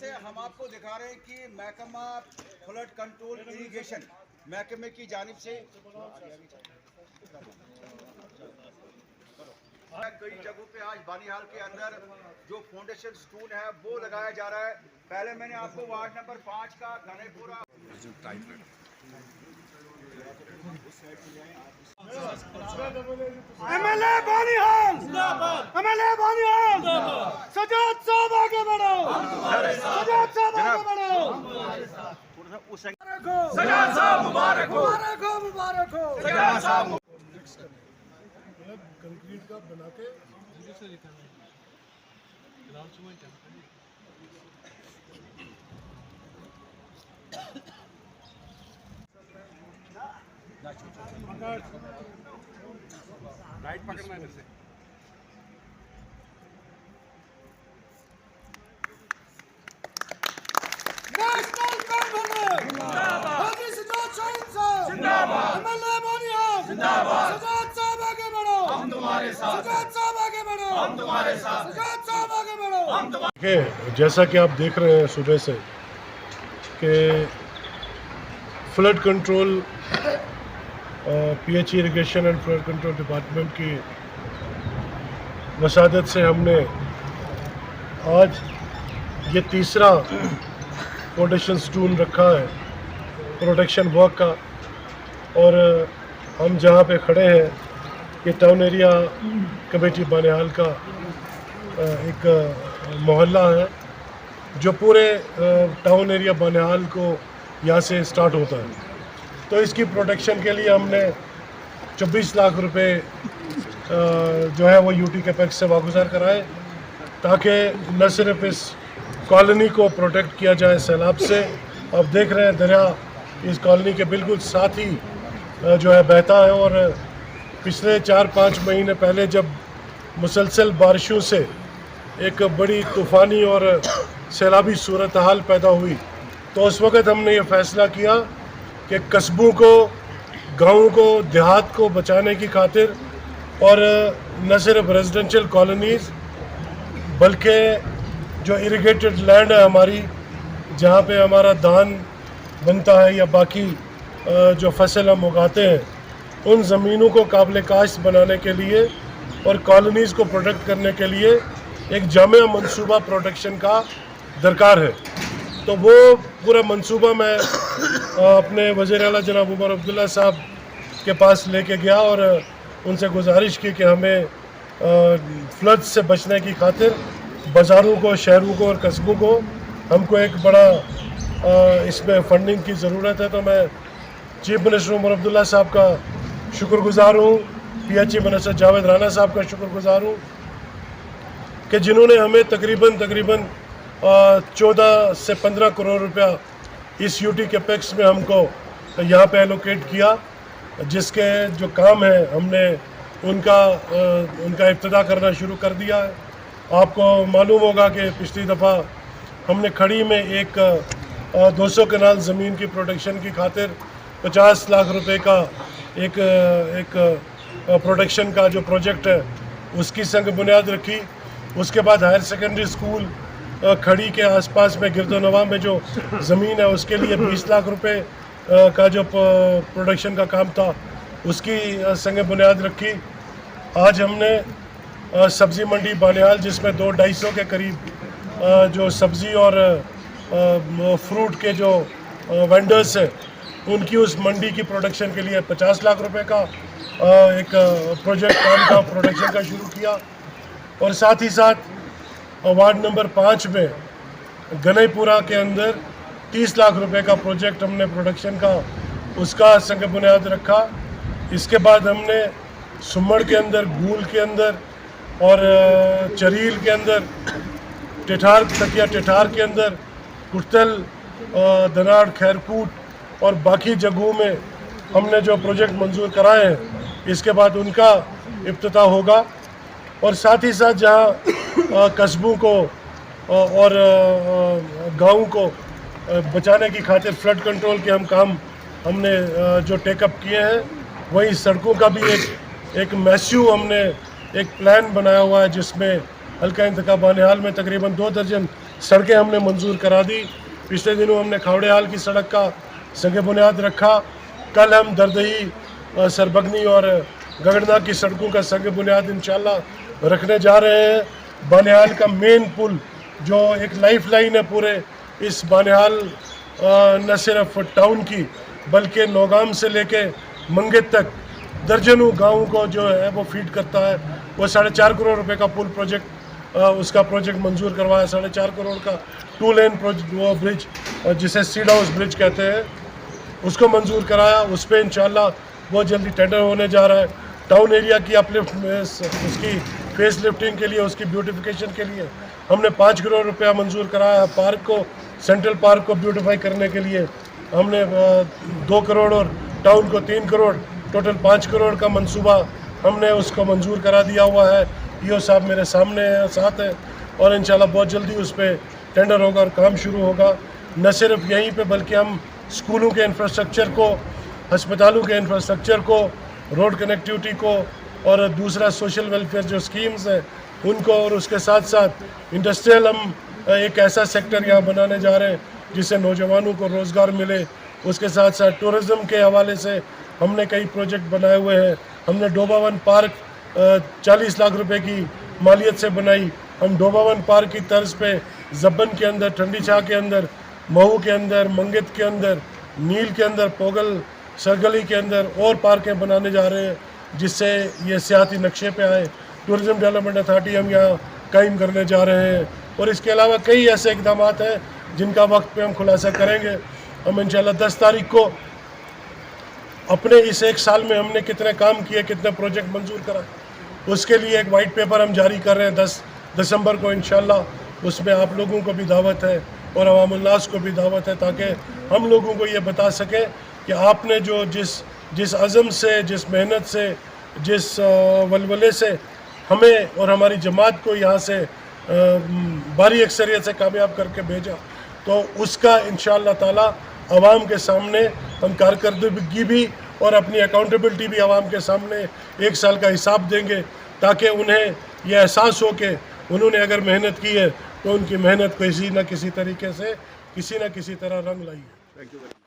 से हम आपको दिखा रहे हैं कि महकमा फ्लड कंट्रोल इरिगेशन महकमे की जानिब से कई जगहों पे आज बानिहाल के अंदर जो फाउंडेशन स्टोन है वो लगाया जा रहा है। पहले मैंने आपको वार्ड नंबर 5 का घनेपुरा एमएलए बानिहाल जिंदाबाद, एमएलए बानिहाल जिंदाबाद। सजाद साहब आगे बढ़ो, सजाद साहब आगे बढ़ो। सजाद साहब मुबारक हो, मुबारक हो, मुबारक हो। सजाद साहब कंक्रीट का बना के राइट पकड़ना है इधर से। नेशनल कॉन्वेंट जिंदाबाद, हाजी सजाद शाहीन साहब जिंदाबाद, एमएलए बानिहाल जिंदाबाद। सजाद साहब आगे बढ़ो, हम तुम्हारे साथ। सजाद साहब आगे बढ़ो, हम तुम्हारे साथ। सजाद साहब आगे बढ़ो, हम तुम्हारे। जैसा कि आप देख रहे हैं सुबह से कि flood control pH irrigation and flood control department की वसादत से हमने आज ये तीसरा फाउंडेशन स्टोन रखा है प्रोटेक्शन वर्क का। और हम जहाँ पे खड़े हैं ये टाउन एरिया कमेटी बानिहाल का एक मोहल्ला है जो पूरे टाउन एरिया बानिहाल को यहाँ से स्टार्ट होता है। तो इसकी प्रोटेक्शन के लिए हमने 24 लाख रुपए जो है वो यूटी कैपेक्स से वागुजार कराए ताकि न सिर्फ इस कॉलोनी को प्रोटेक्ट किया जाए सैलाब से। अब देख रहे हैं दरिया इस कॉलोनी के बिल्कुल साथ ही जो है बहता है। और पिछले 4-5 महीने पहले जब मुसलसल बारिशों से एक बड़ी तूफ़ानी और सैलाबी सूरत हाल पैदा हुई तो उस वक़्त हमने ये फ़ैसला किया कि कस्बों को, गाँवों को, देहात को बचाने की खातिर और न सिर्फ रेजिडेंशियल कॉलोनीज़ बल्कि जो इरिगेटेड लैंड है हमारी, जहाँ पे हमारा धान बनता है या बाकी जो फसल हम उगाते हैं, उन ज़मीनों को काबिल काश्त बनाने के लिए और कॉलोनीज़ को प्रोटेक्ट करने के लिए एक जामिया मंसूबा प्रोटेक्शन का दरकार है। तो वो पूरा मंसूबा मैं अपने वज़ीर आला जनाब उमर अब्दुल्ला साहब के पास लेके गया और उनसे गुजारिश की कि हमें फ्लड से बचने की खातिर बाज़ारों को, शहरों को और कस्बों को हमको एक बड़ा इसमें फंडिंग की ज़रूरत है। तो मैं चीफ मिनिस्टर उमर अब्दुल्ला साहब का शुक्रगुज़ार हूँ, पीएचई मिनिस्टर जावेद राना साहब का शुक्रगुज़ार हूँ कि जिन्होंने हमें तकरीबन 14 से 15 करोड़ रुपया इस यूटी कैपेक्स में हमको यहाँ पे एलोकेट किया, जिसके जो काम है हमने उनका इब्तिदा करना शुरू कर दिया है। आपको मालूम होगा कि पिछली दफ़ा हमने खड़ी में एक 200 कनाल ज़मीन की प्रोटेक्शन की खातिर 50 लाख रुपए का एक प्रोटेक्शन का जो प्रोजेक्ट है उसकी संग बुनियाद रखी। उसके बाद हायर सेकेंडरी स्कूल खड़ी के आसपास में गिरदोनवा में जो ज़मीन है उसके लिए 20 लाख रुपए का जो प्रोडक्शन का काम था उसकी संग बुनियाद रखी। आज हमने सब्ज़ी मंडी बानिहाल जिसमें 200-250 के करीब जो सब्ज़ी और फ्रूट के जो वेंडर्स हैं उनकी उस मंडी की प्रोडक्शन के लिए 50 लाख रुपए का एक प्रोजेक्ट काम का प्रोडक्शन का शुरू किया। और साथ ही साथ वार्ड नंबर 5 में गनईपुरा के अंदर 30 लाख रुपए का प्रोजेक्ट हमने प्रोडक्शन का उसका संग बुनियाद रखा। इसके बाद हमने सुमड़ के अंदर, गूल के अंदर और चरील के अंदर, तकिया टिठार के अंदर, कुर्तल, दनाड़, खैरकूट और बाकी जगहों में हमने जो प्रोजेक्ट मंजूर कराए हैं इसके बाद उनका इफ्तिताह होगा। और साथ ही साथ जहां कस्बों को और गाँव को बचाने की खातिर फ्लड कंट्रोल के हमने जो टेकअप किए हैं, वहीं सड़कों का भी एक मैस्यू हमने एक प्लान बनाया हुआ है जिसमें हल्का इंतखाब बानिहाल में तकरीबन 2 दर्जन सड़कें हमने मंजूर करा दी। पिछले दिनों हमने खावड़े हाल की सड़क का संग बुनियाद रखा। कल हम दरदही, सरबगनी और गगड़ना की सड़कों का संग बुनियाद इंशाल्लाह रखने जा रहे हैं। बानिहाल का मेन पुल जो एक लाइफ लाइन है पूरे इस बानिहाल न सिर्फ टाउन की बल्कि नौगाम से लेके मंगेत तक दर्जनों गाँवों को जो है वो फीड करता है। वो 4.5 करोड़ रुपए का पुल प्रोजेक्ट उसका प्रोजेक्ट मंजूर करवाया। 4.5 करोड़ का 2 लेन प्रोजेक्ट वो ब्रिज जिसे सीड हाउस ब्रिज कहते हैं उसको मंजूर कराया। उस पर इंशाल्लाह बहुत जल्दी टेंडर होने जा रहा है। टाउन एरिया की अपलिफ्ट में उसकी फेस लिफ्टिंग के लिए, उसकी ब्यूटिफिकेशन के लिए हमने 5 करोड़ रुपया मंजूर कराया है। पार्क को, सेंट्रल पार्क को ब्यूटिफाई करने के लिए हमने 2 करोड़ और टाउन को 3 करोड़, टोटल 5 करोड़ का मंसूबा हमने उसको मंजूर करा दिया हुआ है। ईओ साहब मेरे सामने हैं, साथ हैं और इंशाल्लाह बहुत जल्दी उस पर टेंडर होगा और काम शुरू होगा। न सिर्फ यहीं पे बल्कि हम स्कूलों के इंफ्रास्ट्रक्चर को, अस्पतालों के इंफ्रास्ट्रक्चर को, रोड कनेक्टिविटी को और दूसरा सोशल वेलफेयर जो स्कीम्स हैं उनको, और उसके साथ साथ इंडस्ट्रियल हम एक ऐसा सेक्टर यहाँ बनाने जा रहे हैं जिससे नौजवानों को रोज़गार मिले। उसके साथ साथ टूरिज़्म के हवाले से हमने कई प्रोजेक्ट बनाए हुए हैं। हमने डोबावन पार्क 40 लाख रुपए की मालियत से बनाई। हम डोबावन पार्क की तर्ज पे जब्बन के अंदर, ठंडी छाह के अंदर, महू के अंदर, मंगित के अंदर, नील के अंदर, पोगल सरगली के अंदर और पार्कें बनाने जा रहे हैं जिससे ये सियाती नक्शे पे आए। टूरिज़्म डेवलपमेंट अथॉरिटी हम यहाँ कायम करने जा रहे हैं और इसके अलावा कई ऐसे इकदाम हैं जिनका वक्त पे हम खुलासा करेंगे। हम इंशाल्लाह 10 तारीख को अपने इस 1 साल में हमने कितने काम किए, कितने प्रोजेक्ट मंजूर करा, उसके लिए एक वाइट पेपर हम जारी कर रहे हैं 10 दिसंबर को इंशाल्लाह। उसमें आप लोगों को भी दावत है और अवामुन्नास को भी दावत है ताकि हम लोगों को ये बता सकें कि आपने जो जिस अज़म से, जिस मेहनत से, जिस वलवले से हमें और हमारी जमात को यहाँ से भारी अक्सरियत से कामयाब करके भेजा, तो उसका इंशाअल्लाह ताला आवाम के सामने हम कारकर्दगी भी और अपनी अकाउंटेबिलिटी भी आवाम के सामने 1 साल का हिसाब देंगे ताकि उन्हें यह एहसास हो कि उन्होंने अगर मेहनत की है तो उनकी मेहनत किसी न किसी तरीके से, किसी न किसी तरह रंग लाई है। Thank you.